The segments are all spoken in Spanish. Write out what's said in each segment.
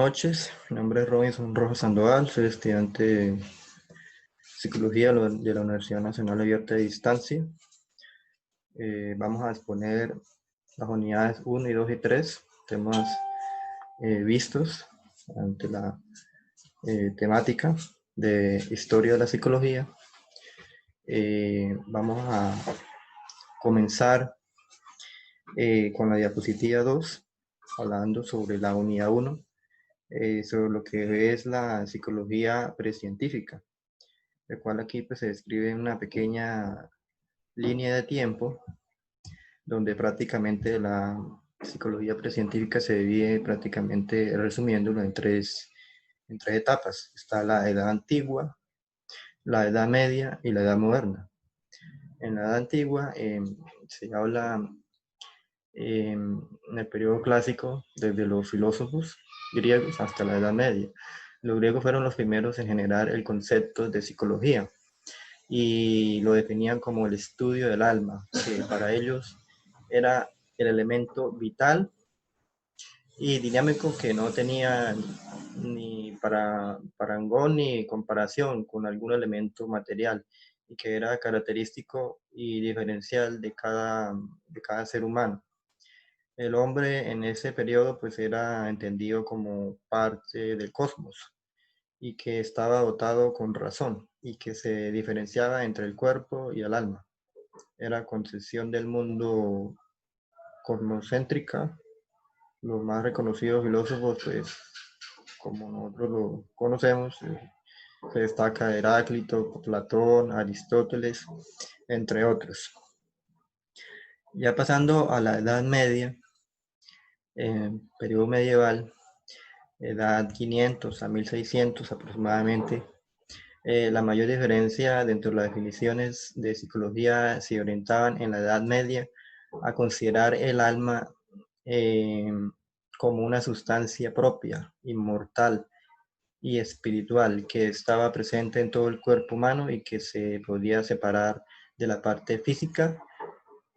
Noches, mi nombre es Robinson Rojas Sandoval, soy estudiante de Psicología de la Universidad Nacional Abierta de Distancia. Vamos a exponer las unidades 1 y 2 y 3, temas vistos ante la temática de Historia de la Psicología. Vamos a comenzar con la diapositiva 2, hablando sobre la unidad 1, sobre lo que es la psicología precientífica, el cual aquí pues, se describe en una pequeña línea de tiempo donde prácticamente la psicología precientífica se divide prácticamente, resumiéndolo, en tres etapas. Está la edad antigua, la edad media y la edad moderna. En la edad antigua se habla en el periodo clásico desde los filósofos griegos hasta la edad media. Los griegos fueron los primeros en generar el concepto de psicología y lo definían como el estudio del alma, que para ellos era el elemento vital y dinámico que no tenía ni parangón ni comparación con algún elemento material y que era característico y diferencial de cada ser humano. El hombre en ese periodo pues era entendido como parte del cosmos y que estaba dotado con razón y que se diferenciaba entre el cuerpo y el alma. Era concepción del mundo cosmocéntrica. Los más reconocidos filósofos, pues, como nosotros lo conocemos, se destaca Heráclito, Platón, Aristóteles, entre otros. Ya pasando a la Edad Media, periodo medieval, edad 500 a 1600 aproximadamente, la mayor diferencia dentro de las definiciones de psicología se orientaban en la Edad Media a considerar el alma como una sustancia propia, inmortal y espiritual, que estaba presente en todo el cuerpo humano y que se podía separar de la parte física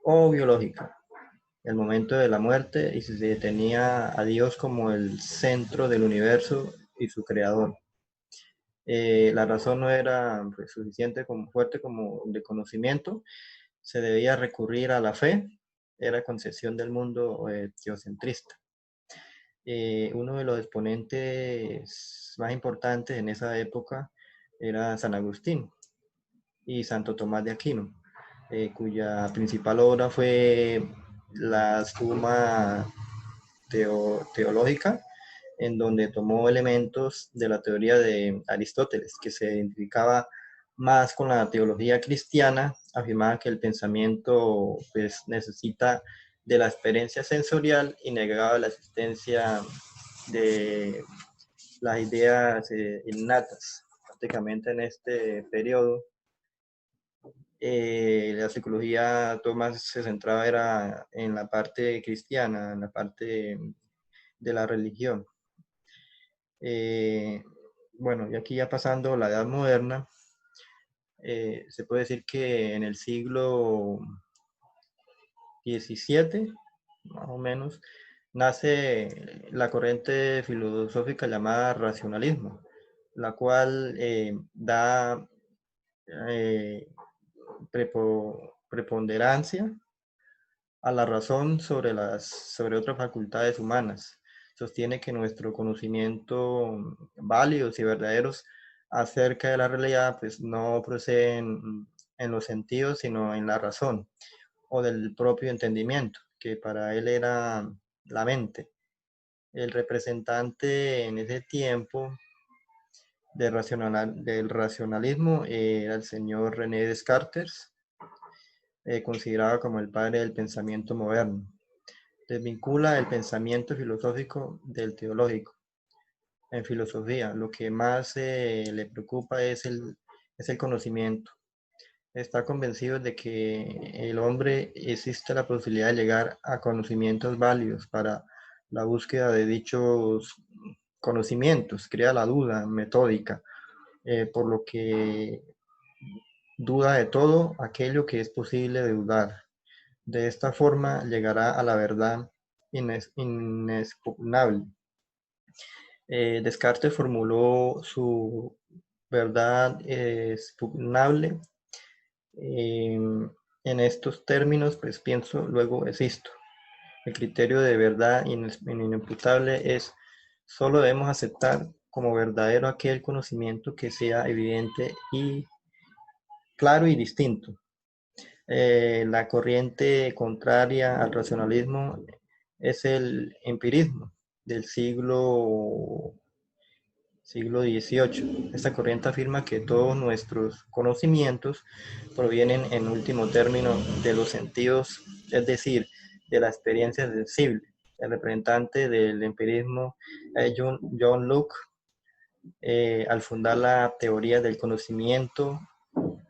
o biológica. El momento de la muerte y se tenía a Dios como el centro del universo y su creador. La razón no era pues, suficiente como fuerte como de conocimiento, se debía recurrir a la fe, era concepción del mundo teocentrista. Uno de los exponentes más importantes en esa época era San Agustín y Santo Tomás de Aquino, cuya principal obra fue la Suma Teológica, en donde tomó elementos de la teoría de Aristóteles, que se identificaba más con la teología cristiana, afirmaba que el pensamiento pues, necesita de la experiencia sensorial y negaba la existencia de las ideas innatas. Prácticamente en este periodo, la psicología más se centraba era en la parte cristiana, en la parte de la religión. Bueno, y aquí ya pasando la edad moderna, se puede decir que en el siglo XVII, más o menos, nace la corriente filosófica llamada racionalismo, la cual da preponderancia a la razón sobre otras facultades humanas. Sostiene que nuestro conocimiento válidos y verdaderos acerca de la realidad pues no proceden en los sentidos, sino en la razón o del propio entendimiento, que para él era la mente. El representante en ese tiempo del racionalismo era el señor René Descartes, considerado como el padre del pensamiento moderno. Desvincula el pensamiento filosófico del teológico. En filosofía, lo que más le preocupa es el conocimiento. Está convencido de que el hombre existe la posibilidad de llegar a conocimientos válidos para la búsqueda de dichos conocimientos, crea la duda metódica, por lo que duda de todo aquello que es posible de dudar. De esta forma llegará a la verdad inexpugnable. Descartes formuló su verdad expugnable. En estos términos, pues pienso, luego existo. El criterio de verdad inimputable es: solo debemos aceptar como verdadero aquel conocimiento que sea evidente y claro y distinto. La corriente contraria al racionalismo es el empirismo del siglo XVIII. Esta corriente afirma que todos nuestros conocimientos provienen en último término de los sentidos, es decir, de la experiencia sensible. El representante del empirismo es John Locke, al fundar la teoría del conocimiento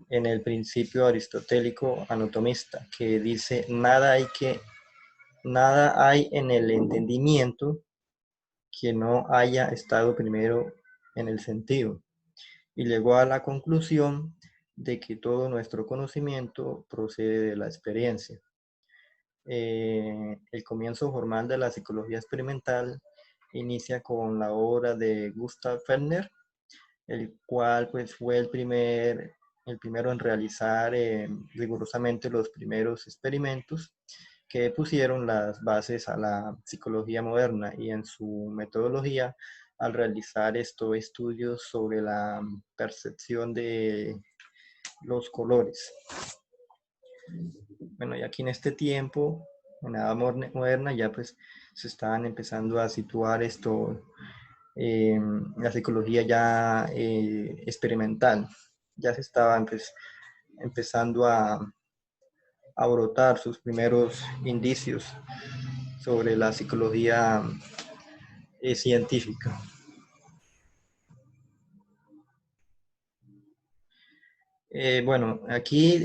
en el principio aristotélico anatomista, que dice: nada hay en el entendimiento que no haya estado primero en el sentido. Y llegó a la conclusión de que todo nuestro conocimiento procede de la experiencia. El comienzo formal de la psicología experimental inicia con la obra de Gustav Fellner, el cual pues fue el primero en realizar rigurosamente los primeros experimentos que pusieron las bases a la psicología moderna, y en su metodología al realizar estos estudios sobre la percepción de los colores. Bueno, y aquí en este tiempo, en la edad moderna, ya pues se estaban empezando a situar la psicología ya experimental. Ya se estaban pues, empezando a brotar sus primeros indicios sobre la psicología científica. Bueno, aquí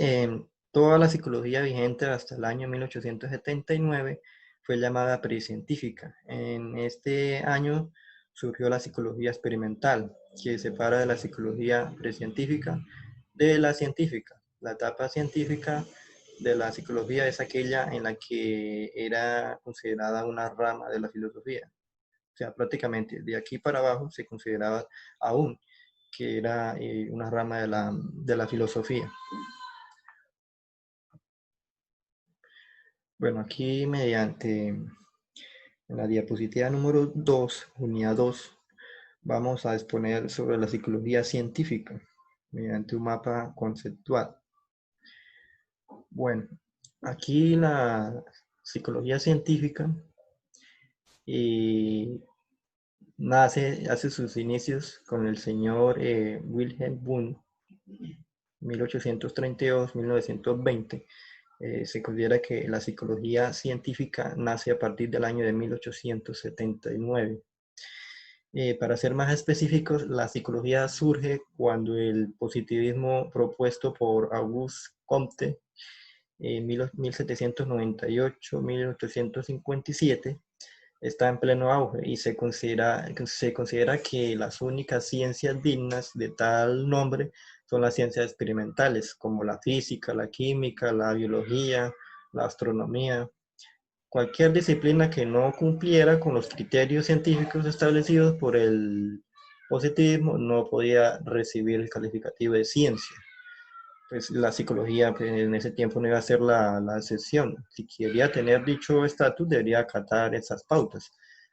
toda la psicología vigente hasta el año 1879 fue llamada precientífica. En este año surgió la psicología experimental, que separa de la psicología precientífica de la científica. La etapa científica de la psicología es aquella en la que era considerada una rama de la filosofía. O sea, prácticamente de aquí para abajo se consideraba aún que era una rama de la filosofía. Bueno, aquí mediante en la diapositiva número 2, unidad 2, vamos a exponer sobre la psicología científica mediante un mapa conceptual. Bueno, aquí la psicología científica hace sus inicios con el señor Wilhelm Wundt, 1832-1920. Se considera que la psicología científica nace a partir del año de 1879. Para ser más específicos, la psicología surge cuando el positivismo propuesto por Auguste Comte en 1798-1857 está en pleno auge, y se considera que las únicas ciencias dignas de tal nombre son las ciencias experimentales, como la física, la química, la biología, la astronomía. Cualquier disciplina que no cumpliera con los criterios científicos establecidos por el positivismo no podía recibir el calificativo de ciencia. Pues la psicología pues, en ese tiempo no iba a ser la excepción. Si quería tener dicho estatus, debería acatar esas pautas.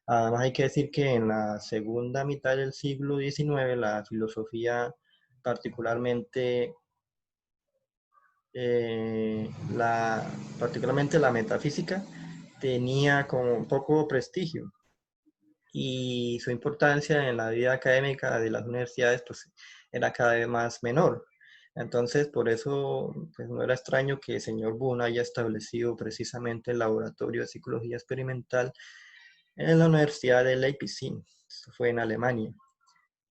Además, hay que decir que en la segunda mitad del siglo XIX, la filosofía, particularmente, eh, la, particularmente la metafísica, tenía como poco prestigio, y su importancia en la vida académica de las universidades pues, era cada vez más menor. Entonces, por eso pues, no era extraño que el señor Boone haya establecido precisamente el laboratorio de psicología experimental en la Universidad de Leipzig. Eso fue en Alemania.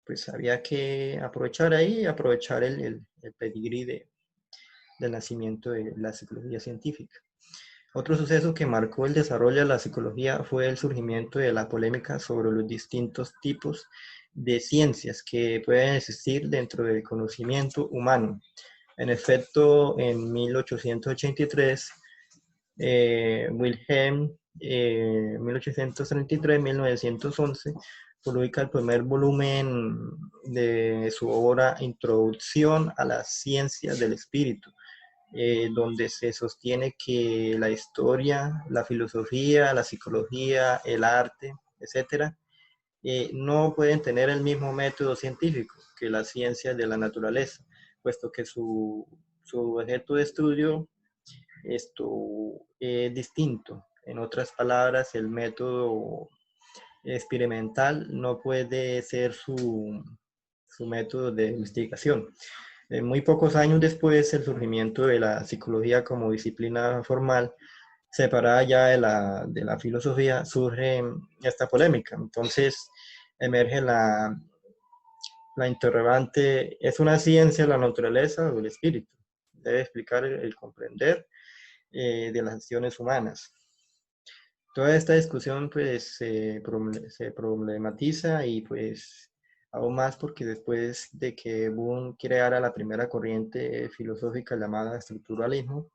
Pues había que aprovechar ahí, aprovechar el pedigrí del nacimiento de la psicología científica. Otro suceso que marcó el desarrollo de la psicología fue el surgimiento de la polémica sobre los distintos tipos de ciencias que pueden existir dentro del conocimiento humano. En efecto, en 1883, Wilhelm, 1833-1911, publica el primer volumen de su obra Introducción a las Ciencias del Espíritu, donde se sostiene que la historia, la filosofía, la psicología, el arte, etcétera, no pueden tener el mismo método científico que las ciencias de la naturaleza, puesto que su objeto de estudio es distinto. En otras palabras, el método experimental no puede ser su método de investigación. Muy pocos años después, el surgimiento de la psicología como disciplina formal, separada ya de la filosofía, surge esta polémica. Entonces, emerge la interrogante, ¿es una ciencia la naturaleza o el espíritu? Debe explicar el comprender de las acciones humanas. Toda esta discusión pues se problematiza y pues aún más porque después de que Boone creara la primera corriente filosófica llamada estructuralismo,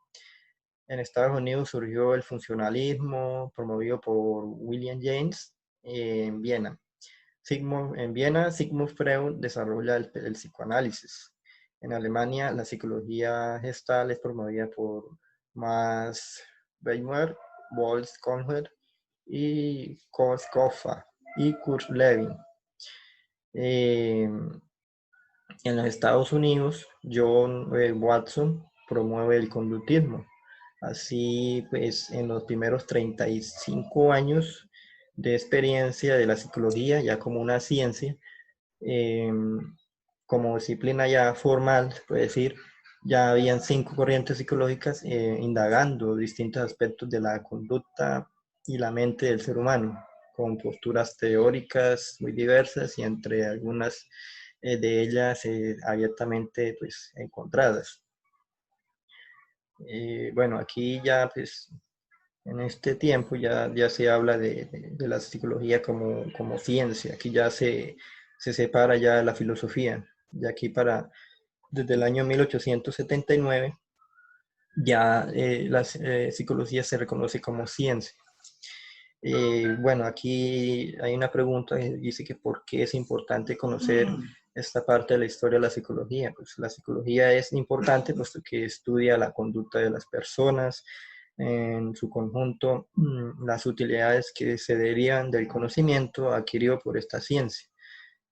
en Estados Unidos surgió el funcionalismo promovido por William James en Viena. En Viena, Sigmund Freud desarrolla el psicoanálisis. En Alemania, la psicología gestal es promovida por Max Weber, Wolfgang y Korskopf y Kurt Lewin. En los Estados Unidos, John Watson promueve el conductismo. Así pues, en los primeros 35 años de experiencia de la psicología, ya como una ciencia, eh, como disciplina ya formal, puede decir, ya habían 5 corrientes psicológicas indagando distintos aspectos de la conducta y la mente del ser humano, con posturas teóricas muy diversas y entre algunas de ellas abiertamente pues, encontradas. Bueno, aquí ya pues en este tiempo ya se habla de la psicología como ciencia, aquí ya se separa ya la filosofía, ya aquí desde el año 1879 ya la psicología se reconoce como ciencia. Bueno, aquí hay una pregunta que dice que por qué es importante conocer esta parte de la historia de la psicología. Pues la psicología es importante puesto que estudia la conducta de las personas, en su conjunto, las utilidades que se derivan del conocimiento adquirido por esta ciencia.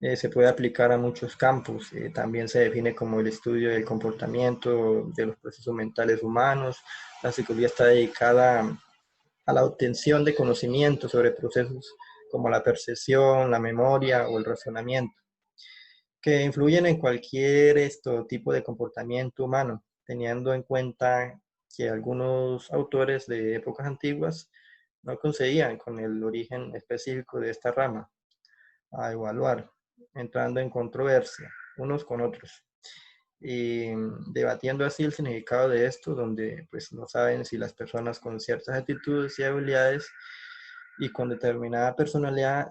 Se puede aplicar a muchos campos. También se define como el estudio del comportamiento de los procesos mentales humanos. La psicología está dedicada a la obtención de conocimiento sobre procesos como la percepción, la memoria o el razonamiento, que influyen en cualquier tipo de comportamiento humano, teniendo en cuenta que algunos autores de épocas antiguas no concedían con el origen específico de esta rama a evaluar, entrando en controversia unos con otros y debatiendo así el significado de esto, donde pues no saben si las personas con ciertas actitudes y habilidades y con determinada personalidad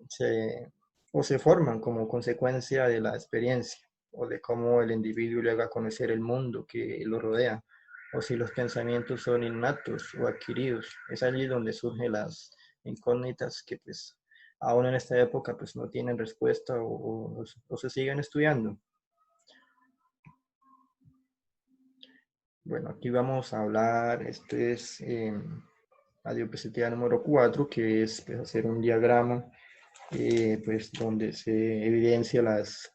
se forman como consecuencia de la experiencia o de cómo el individuo llega a conocer el mundo que lo rodea, o si los pensamientos son innatos o adquiridos. Es allí donde surgen las incógnitas que pues aún en esta época pues no tienen respuesta o se siguen estudiando. Bueno, aquí vamos a hablar, este es la diapositiva número 4, que es pues, hacer un diagrama pues, donde se evidencia las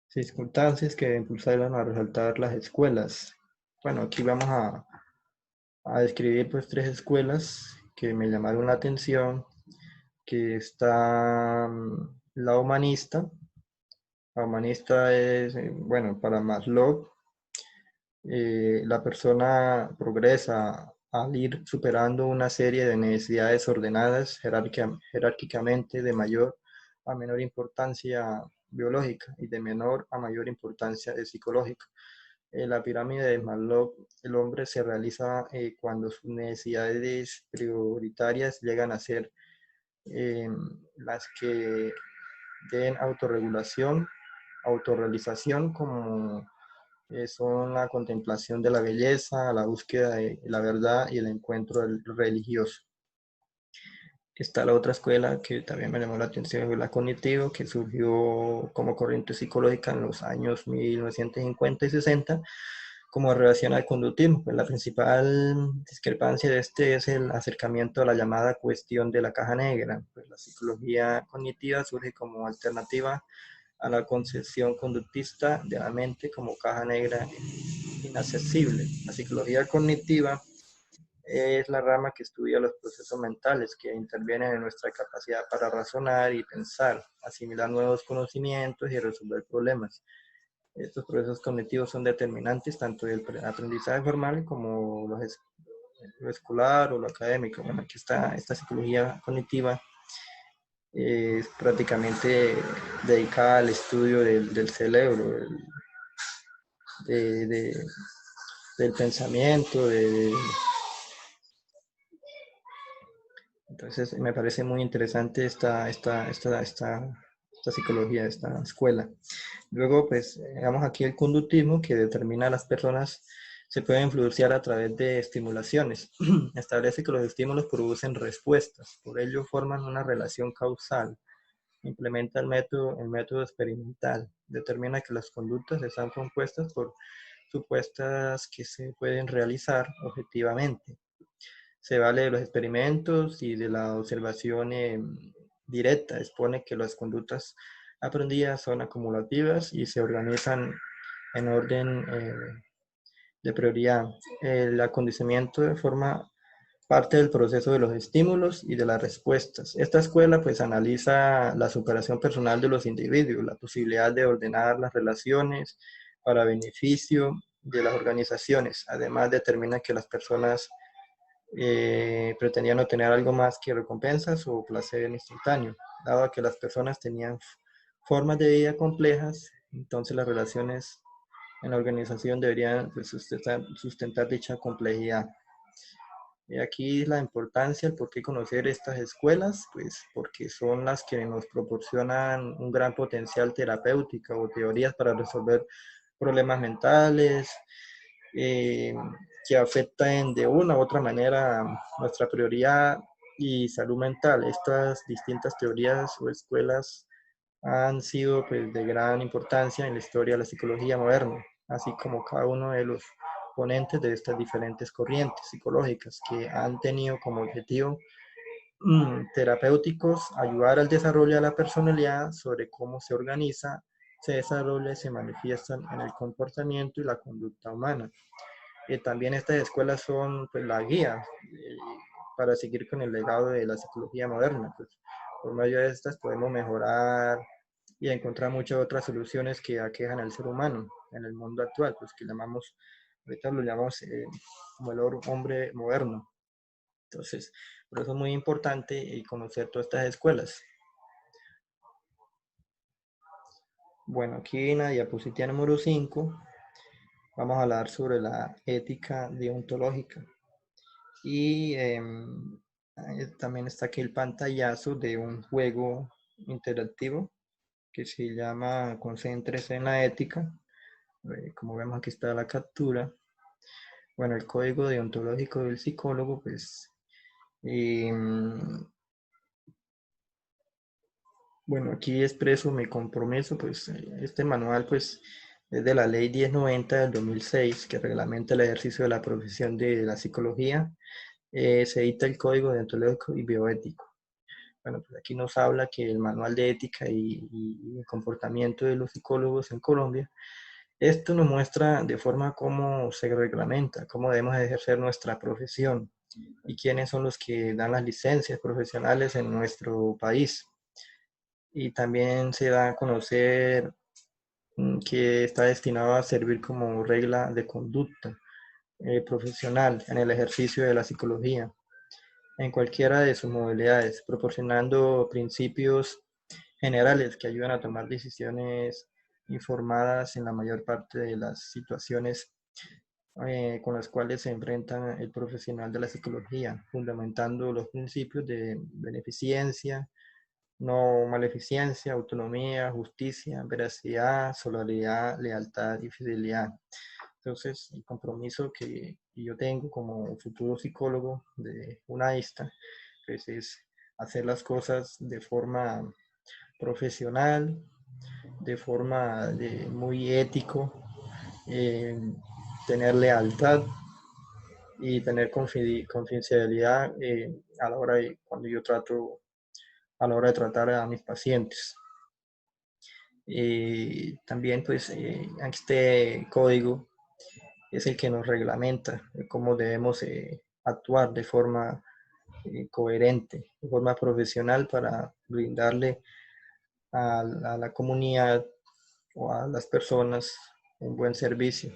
circunstancias que impulsaron a resaltar las escuelas. Bueno, aquí vamos a describir pues 3 escuelas que me llamaron la atención, que está la humanista. La humanista es, bueno, para Maslow, la persona progresa al ir superando una serie de necesidades ordenadas jerárquicamente de mayor a menor importancia biológica y de menor a mayor importancia psicológica. La pirámide de Maslow, el hombre se realiza cuando sus necesidades prioritarias llegan a ser las que den autorregulación, autorrealización como son la contemplación de la belleza, la búsqueda de la verdad y el encuentro religioso. Está la otra escuela que también me llamó la atención, la cognitiva, que surgió como corriente psicológica en los años 1950 y 60, como relación al conductismo. Pues la principal discrepancia de este es el acercamiento a la llamada cuestión de la caja negra. Pues la psicología cognitiva surge como alternativa a la concepción conductista de la mente como caja negra inaccesible. La psicología cognitiva es la rama que estudia los procesos mentales que intervienen en nuestra capacidad para razonar y pensar, asimilar nuevos conocimientos y resolver problemas. Estos procesos cognitivos son determinantes tanto del aprendizaje formal como lo escolar o lo académico. Bueno, aquí está esta psicología cognitiva, es prácticamente dedicada al estudio del cerebro, de, de, del pensamiento, entonces me parece muy interesante esta psicología, esta escuela. Luego, pues, veamos aquí el conductismo que determina a las personas, se puede influenciar a través de estimulaciones. Establece que los estímulos producen respuestas, por ello forman una relación causal. Implementa el método experimental. Determina que las conductas están compuestas por supuestas que se pueden realizar objetivamente. Se vale de los experimentos y de la observación directa. Expone que las conductas aprendidas son acumulativas y se organizan en orden de prioridad. El acondicionamiento forma parte del proceso de los estímulos y de las respuestas. Esta escuela pues analiza la superación personal de los individuos, la posibilidad de ordenar las relaciones para beneficio de las organizaciones. Además determina que las personas pretendían obtener algo más que recompensas o placer instantáneo. Dado que las personas tenían formas de vida complejas, entonces las relaciones en la organización deberían pues, sustentar dicha complejidad. Y aquí la importancia, el por qué conocer estas escuelas, pues porque son las que nos proporcionan un gran potencial terapéutico o teorías para resolver problemas mentales, eh, que afectan de una u otra manera nuestra prioridad y salud mental. Estas distintas teorías o escuelas han sido pues, de gran importancia en la historia de la psicología moderna, así como cada uno de los ponentes de estas diferentes corrientes psicológicas que han tenido como objetivo terapéuticos ayudar al desarrollo de la personalidad sobre cómo se organiza, se desarrolla y se manifiestan en el comportamiento y la conducta humana. También estas escuelas son pues, la guía para seguir con el legado de la psicología moderna. Pues, por medio de estas podemos mejorar y encontrar muchas otras soluciones que aquejan al ser humano en el mundo actual, pues que llamamos, ahorita lo llamamos como el hombre moderno. Entonces, por eso es muy importante conocer todas estas escuelas. Bueno, aquí en la diapositiva número 5 vamos a hablar sobre la ética deontológica. Y también está aquí el pantallazo de un juego interactivo que se llama Concéntrese en la ética. Como vemos aquí está la captura. Bueno, el código deontológico del psicólogo, pues, bueno, aquí expreso mi compromiso, pues, este manual, pues, es de la Ley 1090 del 2006, que reglamenta el ejercicio de la profesión de la psicología. Se edita el código deontológico y bioético. Bueno, pues aquí nos habla que el manual de ética y el comportamiento de los psicólogos en Colombia, esto nos muestra de forma cómo se reglamenta, cómo debemos ejercer nuestra profesión y quiénes son los que dan las licencias profesionales en nuestro país. Y también se da a conocer que está destinado a servir como regla de conducta profesional en el ejercicio de la psicología, en cualquiera de sus modalidades, proporcionando principios generales que ayudan a tomar decisiones informadas en la mayor parte de las situaciones con las cuales se enfrenta el profesional de la psicología, fundamentando los principios de beneficencia, no maleficencia, autonomía, justicia, veracidad, solidaridad, lealtad y fidelidad. Entonces, el compromiso que yo tengo como futuro psicólogo de UNAISTA, pues es hacer las cosas de forma profesional, de forma muy ético, tener lealtad y tener confidencialidad a la hora de cuando yo trato, a la hora de tratar a mis pacientes. También pues este código es el que nos reglamenta cómo debemos actuar de forma coherente, de forma profesional para brindarle a la comunidad o a las personas un buen servicio.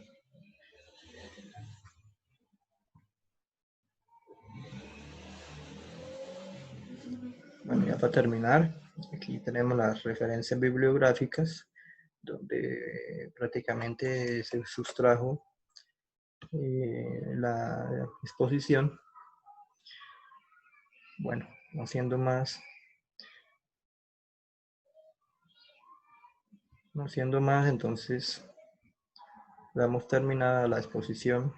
Bueno, ya para terminar, aquí tenemos las referencias bibliográficas donde prácticamente se sustrajo la exposición. Bueno, no siendo más, entonces damos terminada la exposición.